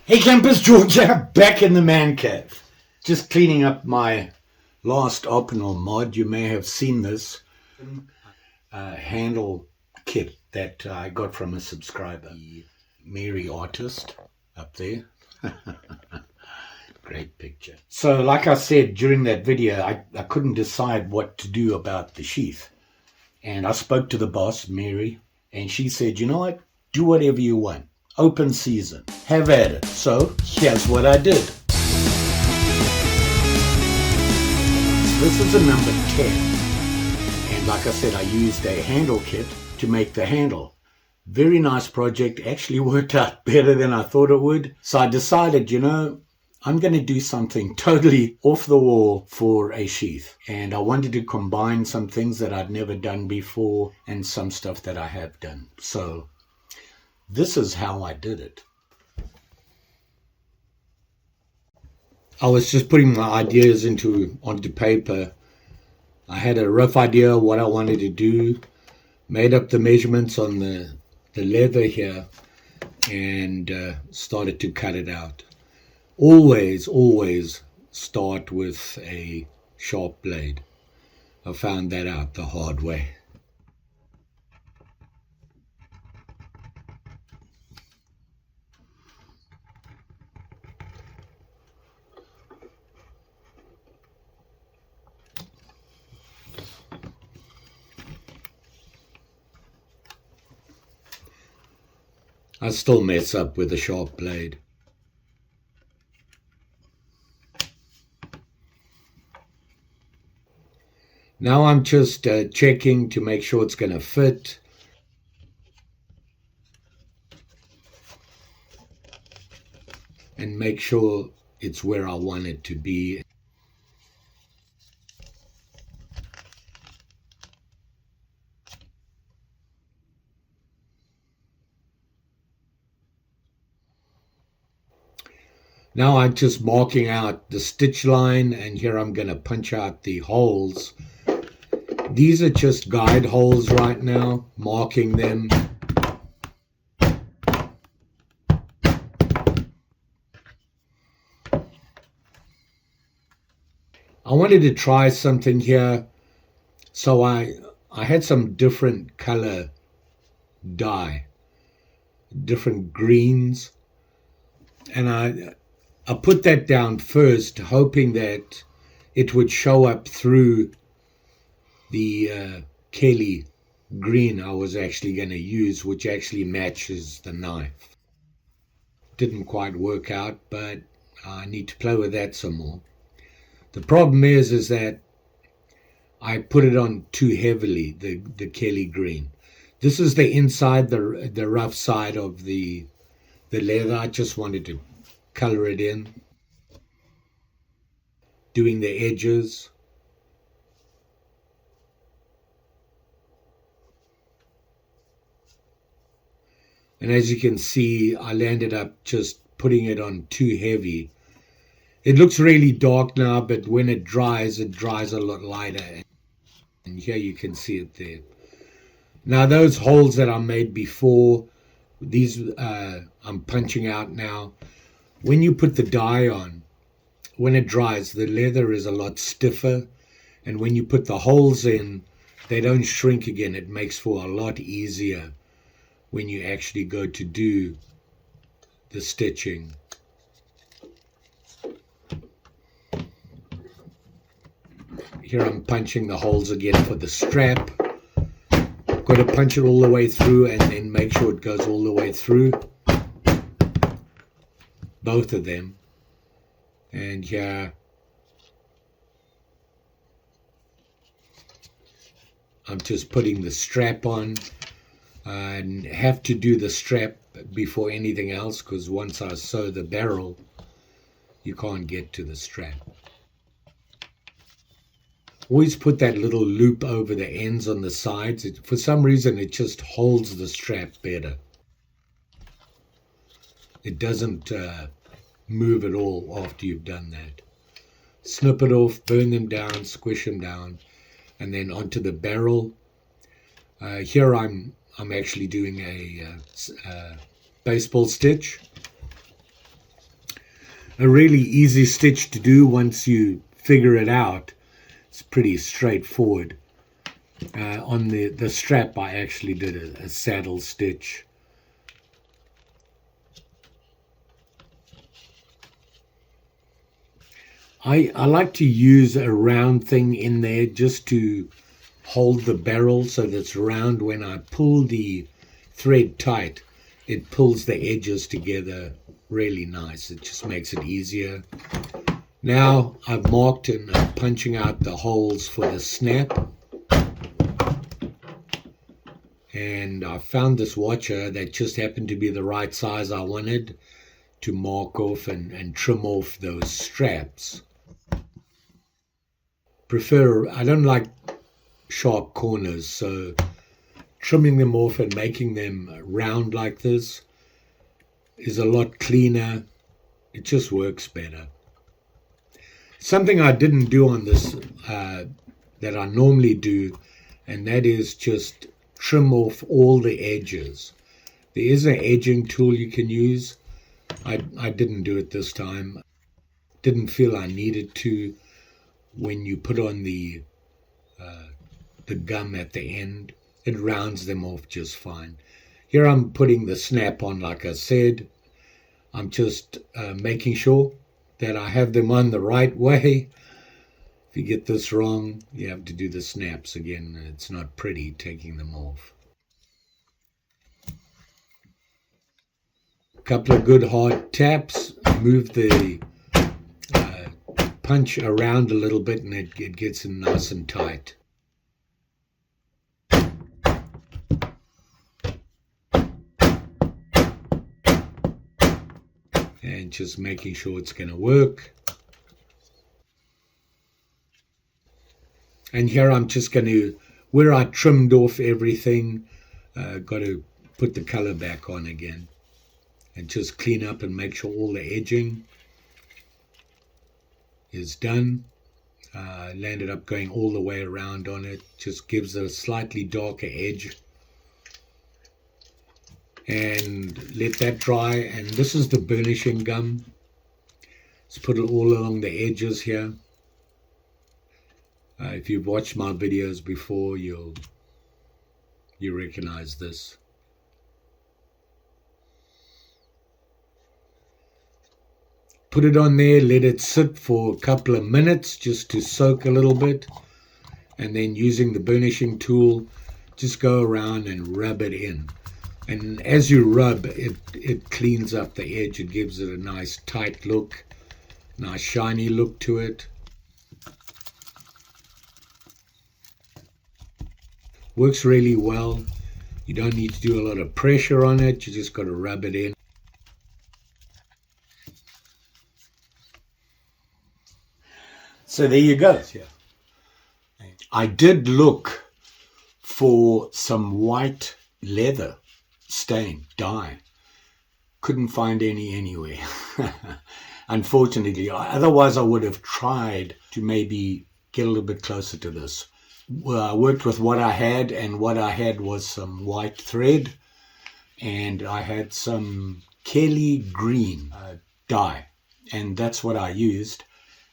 Hey campers, Georgia, back in the man cave. Just cleaning up my last Opinel mod. You may have seen this handle kit that I got from a subscriber. Mary Artist up there. Great picture. So like I said during that video, I couldn't decide what to do about the sheath. And I spoke to the boss, Mary, and she said, you know what, do whatever you want. Open season. Have at it. So here's what I did. This is a number 10. And like I said, I used a handle kit to make the handle. Very nice project. Actually worked out better than I thought it would. So I decided, you know, I'm going to do something totally off the wall for a sheath. And I wanted to combine some things that I'd never done before and some stuff that I have done. So this is how I did it. I was just putting my ideas onto paper. I had a rough idea of what I wanted to do, made up the measurements on the leather here, and started to cut it out. Always start with a sharp blade. I found that out the hard way. I still mess up with a sharp blade. Now I'm just checking to make sure it's going to fit. And make sure it's where I want it to be. Now I'm just marking out the stitch line, and here I'm going to punch out the holes. These are just guide holes right now, marking them. I wanted to try something here, so I had some different color dye, different greens, and I put that down first, hoping that it would show up through the Kelly green I was actually going to use, which actually matches the knife. Didn't quite work out, but I need to play with that some more. The problem is that I put it on too heavily, the Kelly green. This is the inside, the rough side of the leather. I just wanted to color it in, doing the edges. And as you can see, I landed up just putting it on too heavy. It looks really dark now, but when it dries a lot lighter. And here you can see it there. Now those holes that I made before, these I'm punching out now. When you put the dye on, when it dries, the leather is a lot stiffer. And when you put the holes in, they don't shrink again. It makes for a lot easier when you actually go to do the stitching. Here I'm punching the holes again for the strap. Got to punch it all the way through and then make sure it goes all the way through. Both of them. And here I'm just putting the strap on. And have to do the strap before anything else, because once I sew the barrel, you can't get to the strap. Always put that little loop over the ends on the sides. For some reason, it just holds the strap better. It doesn't move at all after you've done that. Snip it off, burn them down, squish them down, and then onto the barrel. Here I'm actually doing a baseball stitch. a really easy stitch to do once you figure it out. It's pretty straightforward. On the strap, I actually did a saddle stitch. I like to use a round thing in there just to hold the barrel so that it's round. When I pull the thread tight, it pulls the edges together really nice. It just makes it easier. Now I've marked and I'm punching out the holes for the snap. And I found this watcher that just happened to be the right size I wanted to mark off and trim off those straps. I don't like sharp corners, so trimming them off and making them round like this is a lot cleaner. It just works better. Something I didn't do on this that I normally do, and that is just trim off all the edges. There is an edging tool you can use. I didn't do it this time. Didn't feel I needed to. When you put on the gum at the end, it rounds them off just fine. Here I'm putting the snap on, like I said. I'm just making sure that I have them on the right way. If you get this wrong, you have to do the snaps again. It's not pretty taking them off. A couple of good hard taps, move the punch around a little bit, and it gets in nice and tight. And just making sure it's going to work. And here I'm just going to, where I trimmed off everything, got to put the color back on again and just clean up and make sure all the edging is done. Landed up going all the way around on it. Just gives it a slightly darker edge. And let that dry. And this is the burnishing gum. Let's put it all along the edges here. If you've watched my videos before, you recognize this. Put it on there, let it sit for a couple of minutes just to soak a little bit, and then using the burnishing tool, just go around and rub it in. And as you rub, it cleans up the edge. It gives it a nice tight look, nice shiny look to it. Works really well. You don't need to do a lot of pressure on it. You just got to rub it in. So there you go. I did look for some white leather stain dye. Couldn't find any anywhere. Unfortunately, otherwise I would have tried to maybe get a little bit closer to this. Well, I worked with what I had, and what I had was some white thread, and I had some Kelly green dye, and that's what I used.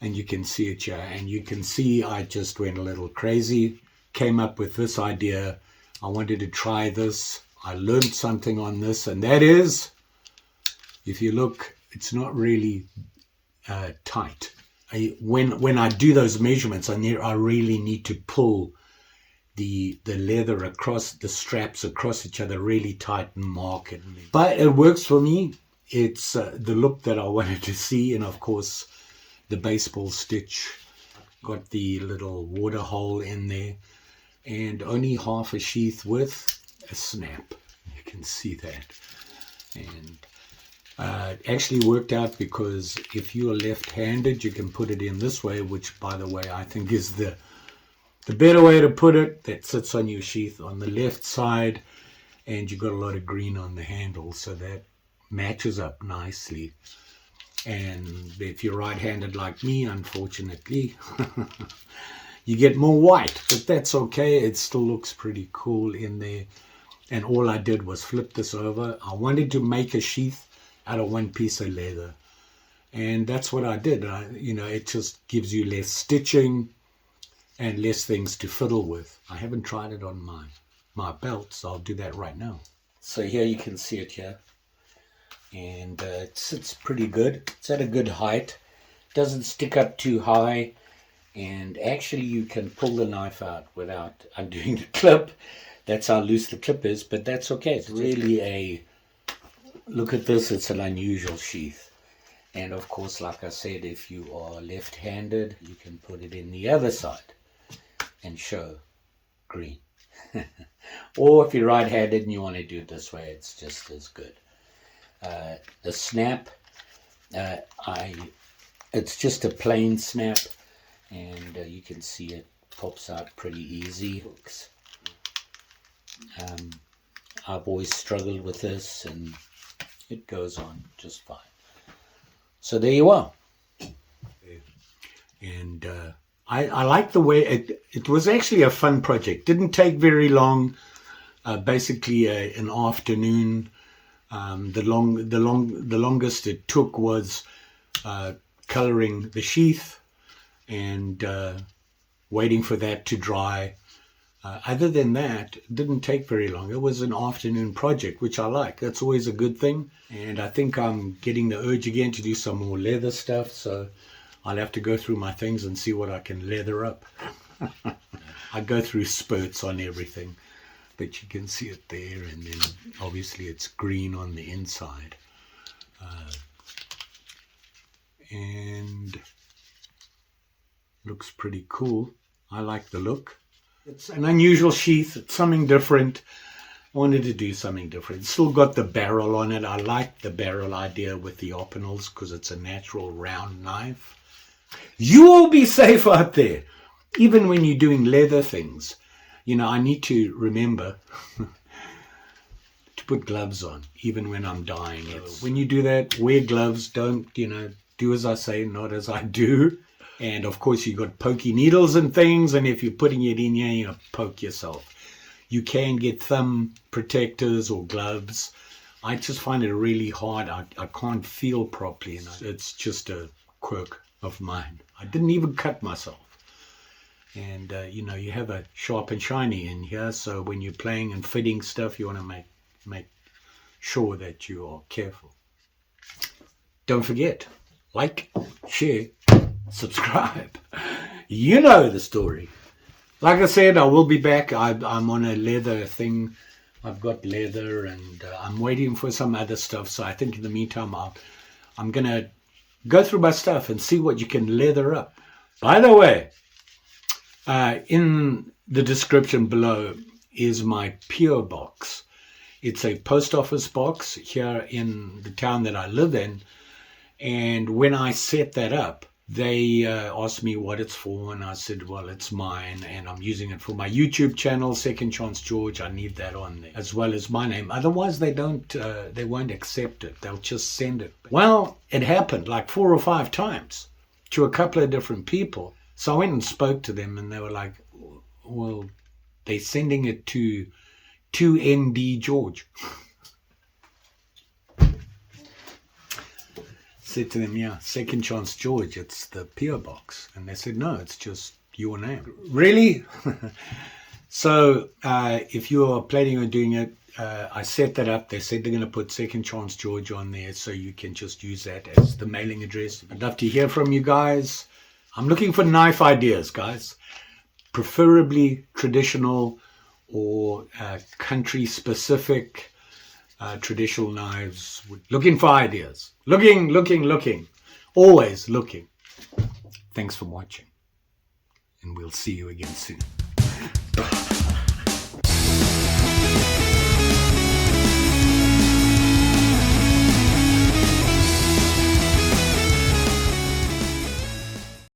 And you can see it here, and you can see I just went a little crazy, came up with this idea. I wanted to try this. I learned something on this, and that is, if you look, it's not really tight. When I do those measurements, I really need to pull the leather across, the straps across each other really tight and mark it. But it works for me. It's the look that I wanted to see, and of course, the baseball stitch, got the little water hole in there, and only half a sheath with a snap. You can see that. And it actually worked out, because if you are left-handed, you can put it in this way, which, by the way, I think is the better way to put it. That sits on your sheath on the left side, and you've got a lot of green on the handle, so that matches up nicely. And if you're right-handed like me, unfortunately, you get more white, but that's okay. It still looks pretty cool in there. And all I did was flip this over. I wanted to make a sheath out of one piece of leather. And that's what I did. It just gives you less stitching and less things to fiddle with. I haven't tried it on my belt, so I'll do that right now. So here you can see it here. And it sits pretty good. It's at a good height. Doesn't stick up too high. And actually you can pull the knife out without undoing the clip. That's how loose the clip is, but that's okay. It's really look at this, it's an unusual sheath. And of course, like I said, if you are left-handed, you can put it in the other side and show green. Or if you're right-handed and you want to do it this way, it's just as good. The snap, it's just a plain snap, and you can see it pops out pretty easy. I've always struggled with this, and it goes on just fine. So there you are. And I like the way it was actually a fun project. Didn't take very long. Basically an afternoon. The longest it took was coloring the sheath and waiting for that to dry. Other than that, it didn't take very long. It was an afternoon project, which I like. That's always a good thing. And I think I'm getting the urge again to do some more leather stuff. So I'll have to go through my things and see what I can leather up. I go through spurts on everything. But you can see it there. And then obviously it's green on the inside. And looks pretty cool. I like the look. It's an unusual sheath. It's something different. I wanted to do something different. It's still got the barrel on it. I like the barrel idea with the Opinels because it's a natural round knife. You all be safe out there. Even when you're doing leather things, I need to remember to put gloves on, even when I'm dyeing it. When you do that, wear gloves. Don't, do as I say, not as I do. And of course, you got pokey needles and things. And if you're putting it in here, you poke yourself. You can get thumb protectors or gloves. I just find it really hard. I can't feel properly. It's just a quirk of mine. I didn't even cut myself. And, you have a sharp and shiny in here. So when you're playing and fitting stuff, you want to make sure that you are careful. Don't forget, like, share, subscribe. You know the story. Like I said, I will be back. I'm on a leather thing. I've got leather, and I'm waiting for some other stuff. So I think in the meantime, I'm going to go through my stuff and see what you can leather up. By the way, in the description below is my P.O. box. It's a post office box here in the town that I live in. And when I set that up, they asked me what it's for, and I said, well, it's mine, and I'm using it for my YouTube channel, Second Chance George. I need that on there, as well as my name. Otherwise, they won't accept it. They'll just send it. Well, it happened like 4 or 5 times to a couple of different people. So I went and spoke to them, and they were like, well, they're sending it to ND George. Said to them, yeah, Second Chance George, it's the P.O. box. And they said, no, it's just your name. Really? So if you are planning on doing it, I set that up. They said they're going to put Second Chance George on there, so you can just use that as the mailing address. I'd love to hear from you guys. I'm looking for knife ideas, guys. Preferably traditional or country-specific. Traditional knives. Looking for ideas. Looking. Always looking. Thanks for watching. And we'll see you again soon.